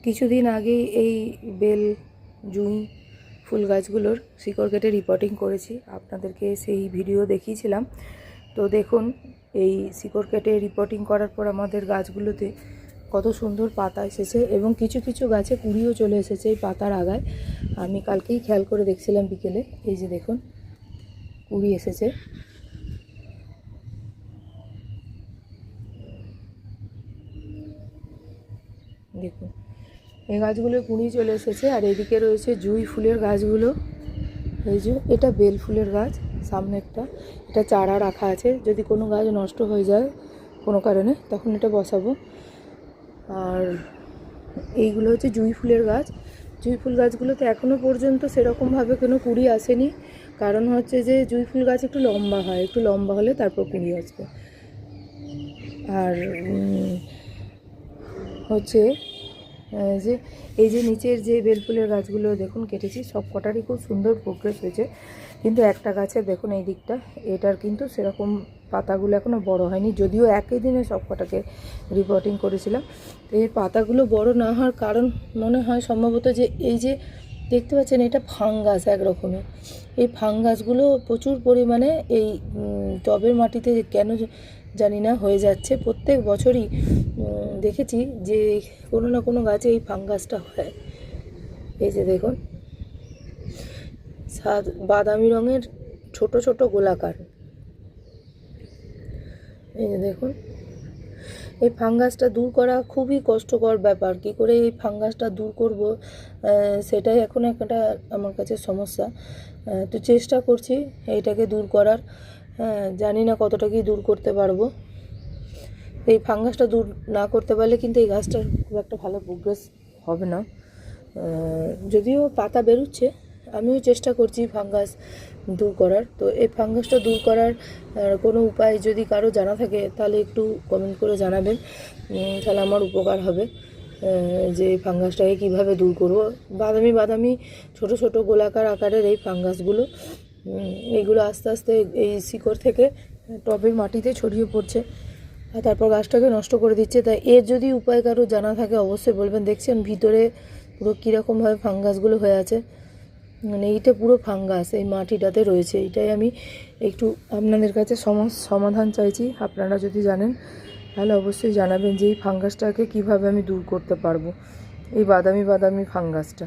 কিছুদিন আগেই এই বেল জুঁই ফুল গাছগুলোর শিকড় কেটে রিপোর্টিং করেছি, আপনাদেরকে সেই ভিডিও দেখিয়েছিলাম। তো দেখুন, এই শিকড় কেটে রিপোর্টিং করার পর আমাদের গাছগুলোতে কত সুন্দর পাতা এসেছে এবং কিছু কিছু গাছে কুঁড়িও চলে এসেছে এই পাতার আগায়। আমি কালকেই খেয়াল করে দেখছিলাম বিকেলে, এই যে দেখুন কুঁড়ি এসেছে। দেখুন এই গাছগুলো কুঁড়ি চলে এসেছে। আর এদিকে রয়েছে জুঁই ফুলের গাছগুলো। এই যে এটা বেল ফুলের গাছ, সামনে এটা চারা রাখা আছে, যদি কোনো গাছ নষ্ট হয়ে যায় কোনো কারণে তখন এটা বসাবো। আর এইগুলো হচ্ছে জুঁই ফুলের গাছ। জুঁই ফুল গাছগুলোতে এখনও পর্যন্ত সেরকমভাবে কোনো কুঁড়ি আসেনি, কারণ হচ্ছে যে জুঁই ফুল গাছ একটু লম্বা হয়, একটু লম্বা হলে তারপর কুঁড়ি আসবে। আর হচ্ছে যে এই যে নিচের যে বেলফুলের গাছগুলো দেখুন কেটেছি, সব কটারই খুব সুন্দর প্রোগ্রেস হয়েছে, কিন্তু একটা গাছে দেখুন এই দিকটা, এটার কিন্তু সেরকম পাতাগুলো এখনও বড় হয়নি, যদিও একই দিনে সব কটাকে রিপোর্টিং করেছিলাম। তো এই পাতাগুলো বড় না হওয়ার কারণ মনে হয় সম্ভবত যে এই যে দেখতে পাচ্ছেন এটা ফাঙ্গাস এক রকমের। এই ফাঙ্গাসগুলো প্রচুর পরিমাণে এই টবের মাটিতে কেন জানি না হয়ে যাচ্ছে। প্রত্যেক বছরই দেখেছি যে কোনো না কোনো গাছে এই ফাঙ্গাসটা হয়। এই যে দেখুন বাদামি রঙের ছোট ছোট গোলাকার, এই যে দেখুন। এই ফাঙ্গাসটা দূর করা খুবই কষ্টকর ব্যাপার। কী করে এই ফাঙ্গাসটা দূর করব সেটাই এখন একটা আমার কাছে সমস্যা। তো চেষ্টা করছি এইটাকে দূর করার, জানি না কতটা কি দূর করতে পারবো। এই ফাঙ্গাসটা দূর না করতে পারলে কিন্তু এই গাছটার খুব একটা ভালো প্রোগ্রেস হবে না। যদিও পাতা বেরোচ্ছে, আমিও চেষ্টা করছি ফাঙ্গাস দূর করার। তো এই ফাঙ্গাসটা দূর করার কোনো উপায় যদি কারো জানা থাকে তাহলে একটু কমেন্ট করে জানাবেন, তাহলে আমার উপকার হবে যে ফাঙ্গাসটাকে কীভাবে দূর করব। বাদামি ছোট ছোট গোলাকার আকারের এই ফাঙ্গাসগুলো, এইগুলো আস্তে আস্তে এই শিকড় থেকে টবের মাটিতে ছড়িয়ে পড়ছে আর তারপর গাছটাকে নষ্ট করে দিচ্ছে। তাই এর যদি উপায় কারো জানা থাকে অবশ্যই বলবেন। দেখছেন ভিতরে পুরো কীরকমভাবে ফাঙ্গাসগুলো হয়ে আছে, মানে এইটা পুরো ফাঙ্গাস এই মাটিটাতে রয়েছে। এটাই আমি একটু আপনাদের কাছে সমাধান চাইছি। আপনারা যদি জানেন তাহলে অবশ্যই জানাবেন যে এই ফাঙ্গাসটাকে কীভাবে আমি দূর করতে পারবো, এই বাদামি ফাঙ্গাসটা।